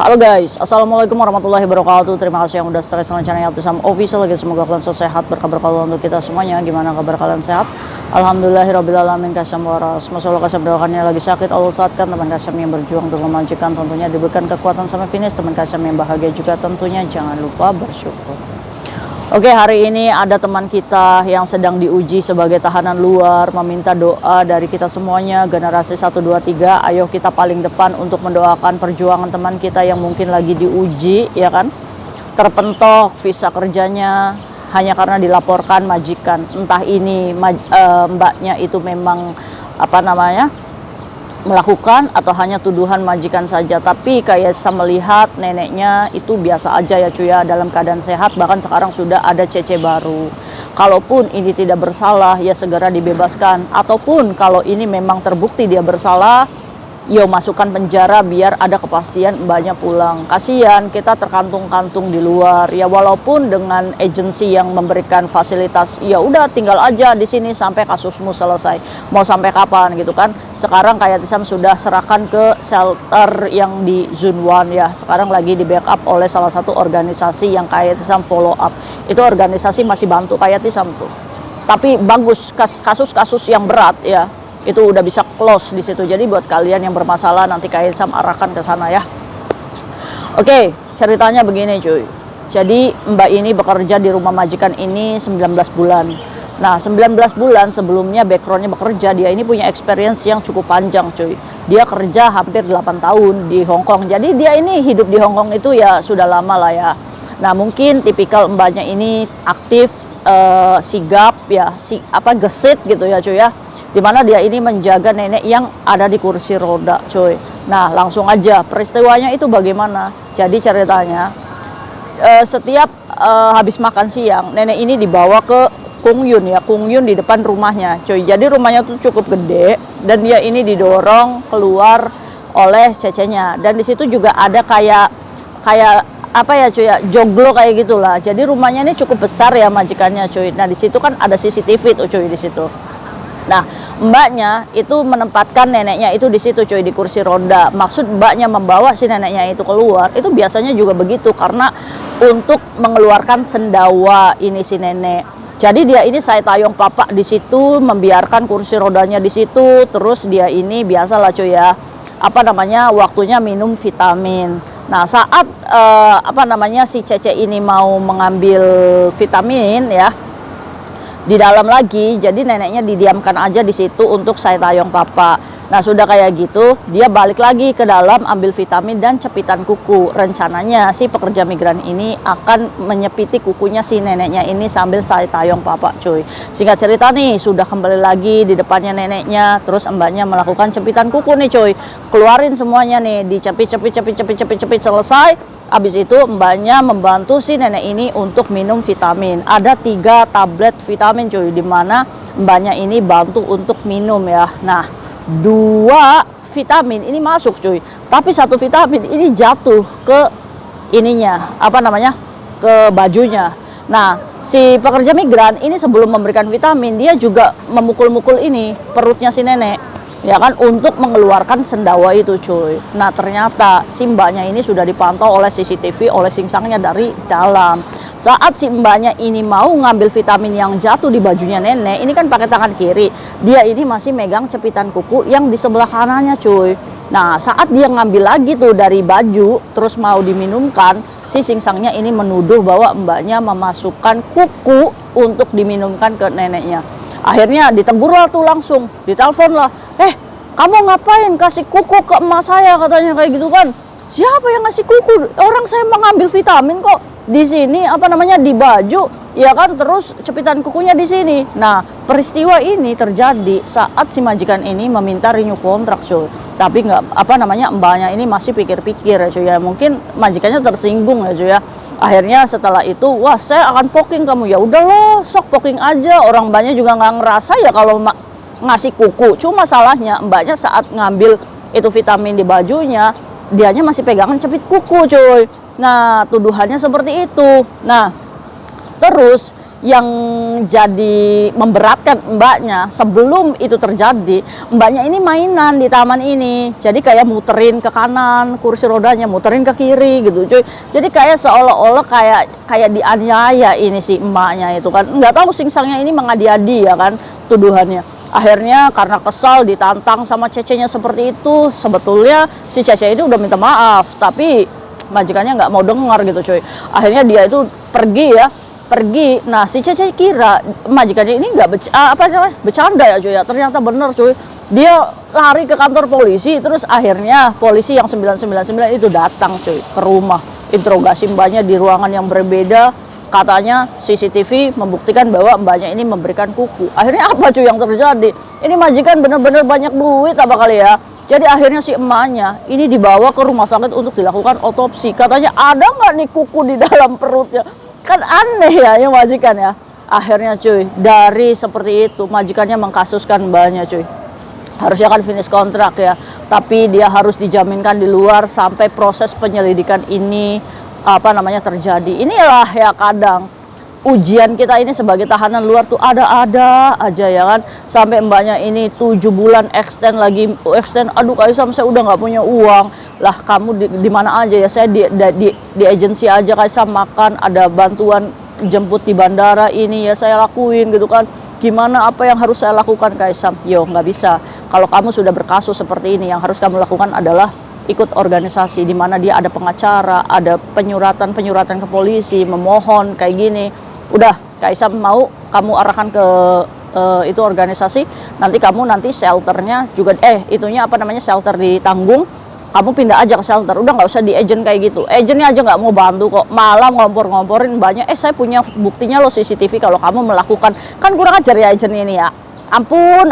Halo guys, assalamualaikum warahmatullahi wabarakatuh. Terima kasih yang udah stay channel Iltisam Official. Guys, semoga kalian selalu sehat, berkabar kalau untuk kita semuanya. Gimana kabar kalian, sehat? Alhamdulillahirobbilalamin. Kasam waras. Masalah kasam doakannya lagi sakit, Allah saatkan teman kasam yang berjuang untuk memajukan, tentunya diberikan kekuatan sampai finish. Teman kasam yang bahagia juga tentunya jangan lupa bersyukur. Oke, hari ini ada teman kita yang sedang diuji sebagai tahanan luar, meminta doa dari kita semuanya, generasi 1, 2, 3. Ayo kita paling depan untuk mendoakan perjuangan teman kita yang mungkin lagi diuji, ya kan? Terpentok visa kerjanya hanya karena dilaporkan majikan. Entah ini mbaknya itu memang melakukan atau hanya tuduhan majikan saja. Tapi kayak saya melihat neneknya itu biasa aja ya cuy ya, dalam keadaan sehat, bahkan sekarang sudah ada CC baru. Kalaupun ini tidak bersalah ya segera dibebaskan, ataupun kalau ini memang terbukti dia bersalah, yo masukkan penjara biar ada kepastian mbaknya pulang. Kasihan kita terkantung-kantung di luar ya, walaupun dengan agensi yang memberikan fasilitas, ya udah tinggal aja di sini sampai kasusmu selesai. Mau sampai kapan gitu kan? Sekarang kayak Tisam sudah serahkan ke shelter yang di Zone 1 ya. Sekarang lagi di backup oleh salah satu organisasi yang kayak Tisam follow up. Itu organisasi masih bantu kayak Tisam tuh. Tapi bagus, kasus-kasus yang berat ya, itu udah bisa close di situ. Jadi buat kalian yang bermasalah nanti Kak Ilham arahkan ke sana ya. Oke, ceritanya begini cuy. Jadi mbak ini bekerja di rumah majikan ini 19 bulan. Nah 19 bulan sebelumnya backgroundnya bekerja, dia ini punya experience yang cukup panjang cuy. Dia kerja hampir 8 tahun di Hong Kong. Jadi dia ini hidup di Hong Kong itu ya sudah lama lah ya. Nah mungkin tipikal mbaknya ini aktif, sigap ya, gesit gitu ya cuy ya. Dimana dia ini menjaga nenek yang ada di kursi roda coy. Nah langsung aja peristiwanya itu bagaimana. Jadi ceritanya setiap habis makan siang nenek ini dibawa ke Kung Yun ya, Kung Yun di depan rumahnya coy. Jadi rumahnya tuh cukup gede dan dia ini didorong keluar oleh cecenya. Dan di situ juga ada kayak apa ya cuy ya, joglo kayak gitulah. Jadi rumahnya ini cukup besar ya majikannya cuy. Nah di situ kan ada CCTV tuh cuy di situ. Nah, mbaknya itu menempatkan neneknya itu di situ cuy, di kursi roda. Maksud mbaknya membawa si neneknya itu keluar, itu biasanya juga begitu karena untuk mengeluarkan sendawa ini si nenek. Jadi dia ini saya tayong papa di situ, membiarkan kursi rodanya di situ, terus dia ini biasalah cuy ya, waktunya minum vitamin. Nah, saat si Cece ini mau mengambil vitamin ya, di dalam lagi, jadi neneknya didiamkan aja di situ untuk saya tayong papa. Nah sudah kayak gitu dia balik lagi ke dalam ambil vitamin dan cepitan kuku. Rencananya si pekerja migran ini akan menyepiti kukunya si neneknya ini sambil saya tayong papa cuy. Singkat cerita nih sudah kembali lagi di depannya neneknya, terus mbaknya melakukan cepitan kuku nih cuy. Keluarin semuanya nih, dicepit selesai. Habis itu mbaknya membantu si nenek ini untuk minum vitamin. Ada 3 tablet vitamin cuy, dimana mbaknya ini bantu untuk minum ya. Nah 2 vitamin ini masuk cuy, tapi 1 vitamin ini jatuh ke ininya, ke bajunya. Nah si pekerja migran ini sebelum memberikan vitamin dia juga memukul-mukul ini perutnya si nenek ya kan, untuk mengeluarkan sendawa itu cuy. Nah ternyata si mbaknya ini sudah dipantau oleh CCTV, oleh singsangnya dari dalam. Saat si mbaknya ini mau ngambil vitamin yang jatuh di bajunya nenek, ini kan pakai tangan kiri, dia ini masih megang cepitan kuku yang di sebelah kanannya cuy. Nah saat dia ngambil lagi tuh dari baju terus mau diminumkan, si singsangnya ini menuduh bahwa mbaknya memasukkan kuku untuk diminumkan ke neneknya. Akhirnya ditegur lah tuh, langsung ditelepon lah, kamu ngapain kasih kuku ke emak saya, katanya kayak gitu kan. Siapa yang ngasih kuku? Orang saya mau ngambil vitamin kok di sini di baju ya kan, terus cepitan kukunya di sini. Nah peristiwa ini terjadi saat si majikan ini meminta renew kontrak cuy. Tapi mbaknya ini masih pikir-pikir ya cuy ya, mungkin majikannya tersinggung ya cuy ya. Akhirnya setelah itu, wah saya akan poking kamu. Ya udah loh, sok poking aja. Orang mbaknya juga nggak ngerasa ya kalau ngasih kuku. Cuma salahnya mbaknya saat ngambil itu vitamin di bajunya, dianya masih pegangan cepit kuku cuy. Nah tuduhannya seperti itu. Nah terus yang jadi memberatkan mbaknya sebelum itu terjadi, mbaknya ini mainan di taman ini. Jadi kayak muterin ke kanan kursi rodanya, muterin ke kiri gitu cuy. Jadi kayak seolah-olah kayak dianiaya ini si emaknya itu kan. Nggak tahu singsangnya ini mengadi-adi ya kan tuduhannya. Akhirnya karena kesal ditantang sama cecenya seperti itu, sebetulnya si cece ini udah minta maaf, tapi majikannya nggak mau dengar gitu cuy. Akhirnya dia itu pergi. Nah si Cece kira majikannya ini nggak bercanda ya cuy ya, ternyata bener cuy. Dia lari ke kantor polisi, terus akhirnya polisi yang 999 itu datang cuy ke rumah, interogasi mbaknya di ruangan yang berbeda. Katanya CCTV membuktikan bahwa mbaknya ini memberikan kuku. Akhirnya apa cuy yang terjadi? Ini majikan bener-bener banyak duit apa kali ya. Jadi akhirnya si emaknya ini dibawa ke rumah sakit untuk dilakukan otopsi. Katanya ada nggak nih kuku di dalam perutnya? Kan aneh ya majikan ya. Akhirnya cuy, dari seperti itu majikannya mengkasuskan mbaknya cuy. Harusnya kan finish kontrak ya, tapi dia harus dijaminkan di luar sampai proses penyelidikan ini terjadi. Inilah ya kadang ujian kita ini sebagai tahanan luar tuh ada-ada aja ya kan. Sampai mbaknya ini 7 bulan extend. Aduh Kaisam, saya udah nggak punya uang. Lah kamu di mana aja ya? Saya di agensi aja Kaisam, makan, ada bantuan jemput di bandara ini ya saya lakuin gitu kan. Gimana, apa yang harus saya lakukan Kaisam? Yo nggak bisa. Kalau kamu sudah berkasus seperti ini, yang harus kamu lakukan adalah ikut organisasi di mana dia ada pengacara, ada penyuratan ke polisi, memohon kayak gini. Udah, Kaisam mau kamu arahkan ke itu organisasi, nanti shelternya juga shelter ditanggung, kamu pindah aja ke shelter. Udah nggak usah di agent kayak gitu. Agentnya aja nggak mau bantu kok, malah ngompor-ngomporin banyak. Saya punya buktinya loh CCTV kalau kamu melakukan. Kan kurang ajar ya agent ini ya. Ampun.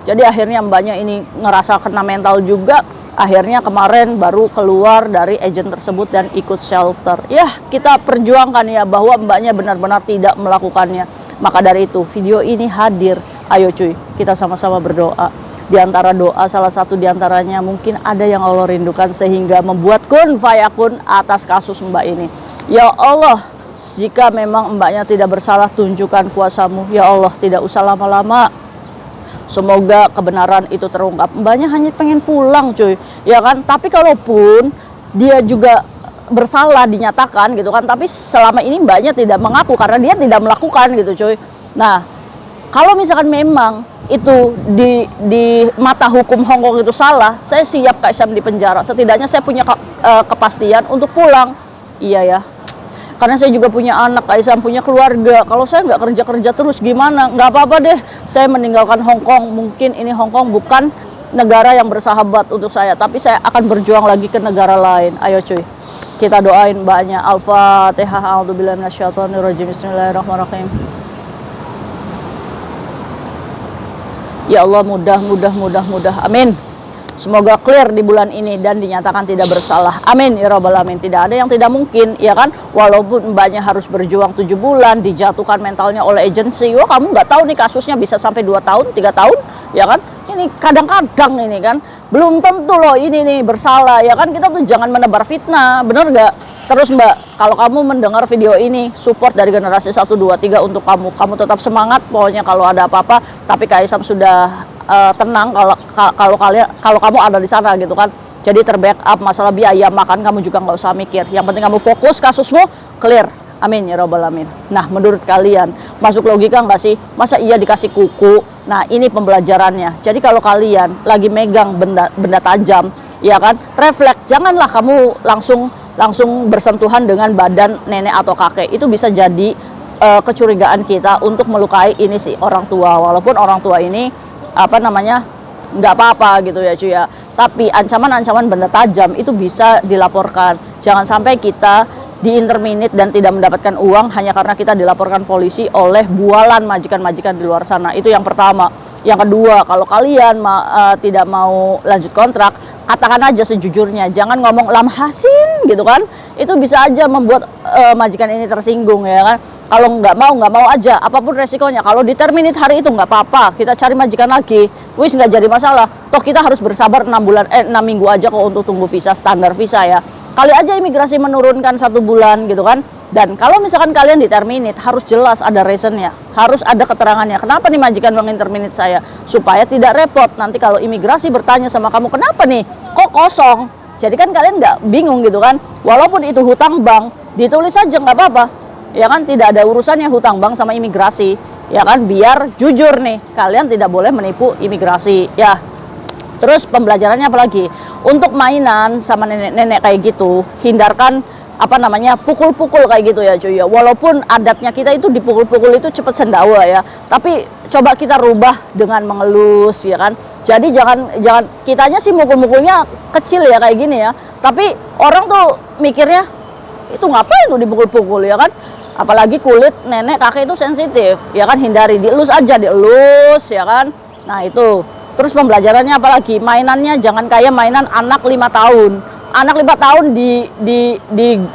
Jadi akhirnya mbaknya ini ngerasa kena mental juga. Akhirnya kemarin baru keluar dari agent tersebut dan ikut shelter. Ya, kita perjuangkan ya bahwa mbaknya benar-benar tidak melakukannya. Maka dari itu video ini hadir. Ayo cuy, kita sama-sama berdoa. Di antara doa, salah satu diantaranya mungkin ada yang Allah rindukan sehingga membuat kun fayakun atas kasus mbak ini. Ya Allah, jika memang mbaknya tidak bersalah, tunjukkan kuasamu. Ya Allah, tidak usah lama-lama. Semoga kebenaran itu terungkap. Mbaknya hanya pengen pulang cuy, ya kan. Tapi kalaupun dia juga bersalah dinyatakan gitu kan, tapi selama ini mbaknya tidak mengaku karena dia tidak melakukan gitu cuy. Nah, kalau misalkan memang itu di mata hukum Hong Kong itu salah, saya siap Kaisam di penjara. Setidaknya saya punya kepastian untuk pulang. Iya ya. Karena saya juga punya anak, Kaisam punya keluarga. Kalau saya nggak kerja terus gimana? Nggak apa-apa deh, saya meninggalkan Hong Kong. Mungkin ini Hong Kong bukan negara yang bersahabat untuk saya, tapi saya akan berjuang lagi ke negara lain. Ayo cuy, kita doain mbaknya. Al-Fatihah. A'udzubillahi minasyaitonirrajim. Bismillahirrahmanirrahim. Ya Allah, mudah. Amin. Semoga clear di bulan ini dan dinyatakan tidak bersalah. Amin ya rabbal alamin. Tidak ada yang tidak mungkin, ya kan? Walaupun mbaknya harus berjuang 7 bulan, dijatuhkan mentalnya oleh agensi. Wah, kamu nggak tahu nih kasusnya bisa sampai 2 tahun, 3 tahun, ya kan? Ini kadang-kadang ini kan belum tentu loh ini nih bersalah, ya kan? Kita tuh jangan menebar fitnah, bener nggak? Terus mbak, kalau kamu mendengar video ini, support dari generasi 1, 2, 3 untuk kamu. Kamu tetap semangat, pokoknya kalau ada apa-apa. Tapi Kaisam sudah tenang kalau kamu ada di sana gitu kan. Jadi terbackup masalah biaya makan kamu juga nggak usah mikir. Yang penting kamu fokus kasusmu clear. Amin ya rabbal alamin. Nah, menurut kalian masuk logika nggak sih? Masa iya dikasih kuku? Nah, ini pembelajarannya. Jadi kalau kalian lagi megang benda tajam, ya kan, refleks. Janganlah kamu langsung bersentuhan dengan badan nenek atau kakek. Itu bisa jadi kecurigaan kita untuk melukai ini si orang tua. Walaupun orang tua ini nggak apa-apa gitu ya cuy ya, tapi ancaman-ancaman benda tajam itu bisa dilaporkan. Jangan sampai kita di-interminate dan tidak mendapatkan uang hanya karena kita dilaporkan polisi oleh bualan majikan-majikan di luar sana. Itu yang pertama. Yang kedua, kalau kalian tidak mau lanjut kontrak, katakan aja sejujurnya, jangan ngomong lam hasin gitu kan. Itu bisa aja membuat majikan ini tersinggung, ya kan. Kalau nggak mau aja, apapun resikonya. Kalau di-terminate hari itu nggak apa-apa, kita cari majikan lagi, wis nggak jadi masalah. Toh kita harus bersabar 6 minggu aja kok untuk tunggu visa, standar visa ya. Kali aja imigrasi menurunkan 1 bulan gitu kan. Dan kalau misalkan kalian di-terminate, harus jelas ada reasonnya, harus ada keterangannya. Kenapa nih majikan meng-terminate saya? Supaya tidak repot nanti kalau imigrasi bertanya sama kamu, kenapa nih kok kosong? Jadi kan kalian nggak bingung gitu kan. Walaupun itu hutang bank, ditulis saja nggak apa-apa. Ya kan, tidak ada urusannya hutang bank sama imigrasi. Ya kan, biar jujur nih, kalian tidak boleh menipu imigrasi. Ya, terus pembelajarannya apalagi? Untuk mainan sama nenek-nenek kayak gitu, hindarkan apa namanya, pukul-pukul kayak gitu ya cuy ya. Walaupun adatnya kita itu dipukul-pukul itu cepet sendawa ya, tapi coba kita rubah dengan mengelus ya kan. Jadi jangan kitanya sih mukul-mukulnya kecil ya kayak gini ya, tapi orang tuh mikirnya itu ngapain tuh dipukul-pukul ya kan. Apalagi kulit nenek kakek itu sensitif ya kan, hindari, dielus aja, dielus ya kan. Nah itu. Terus pembelajarannya apalagi? Mainannya jangan kayak mainan anak 5 tahun. Anak 5 tahun di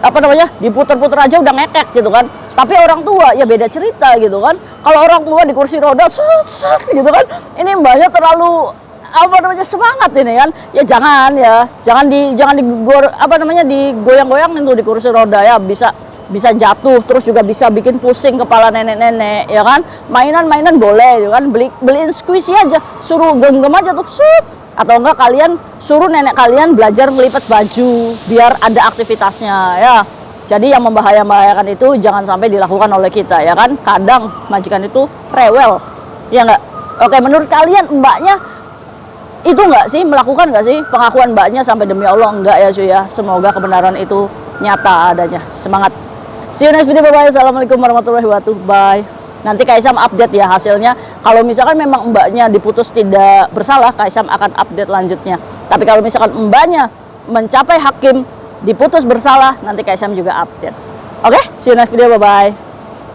apa namanya, diputer-puter aja udah ngekek gitu kan. Tapi orang tua ya beda cerita gitu kan. Kalau orang tua di kursi roda set gitu kan, ini mbaknya terlalu apa namanya, semangat ini kan. Ya jangan digoyang-goyangin tuh di kursi roda ya, bisa jatuh, terus juga bisa bikin pusing kepala nenek-nenek ya kan. Mainan-mainan boleh ya kan, beliin squishy aja, suruh genggam aja tuh set. Atau enggak kalian suruh nenek kalian belajar melipat baju biar ada aktivitasnya ya. Jadi yang membahayakan itu jangan sampai dilakukan oleh kita ya kan. Kadang majikan itu rewel ya enggak. Oke, menurut kalian mbaknya itu enggak sih, melakukan enggak sih pengakuan mbaknya sampai demi Allah? Enggak ya cuy ya. Semoga kebenaran itu nyata adanya. Semangat. See you next video, bye bye. Assalamualaikum warahmatullahi wabarakatuh. Bye. Nanti Kaisam update ya hasilnya. Kalau misalkan memang mbaknya diputus tidak bersalah, Kaisam akan update lanjutnya. Tapi kalau misalkan mbaknya mencapai hakim diputus bersalah, nanti Kaisam juga update. Oke, see you next video, bye bye.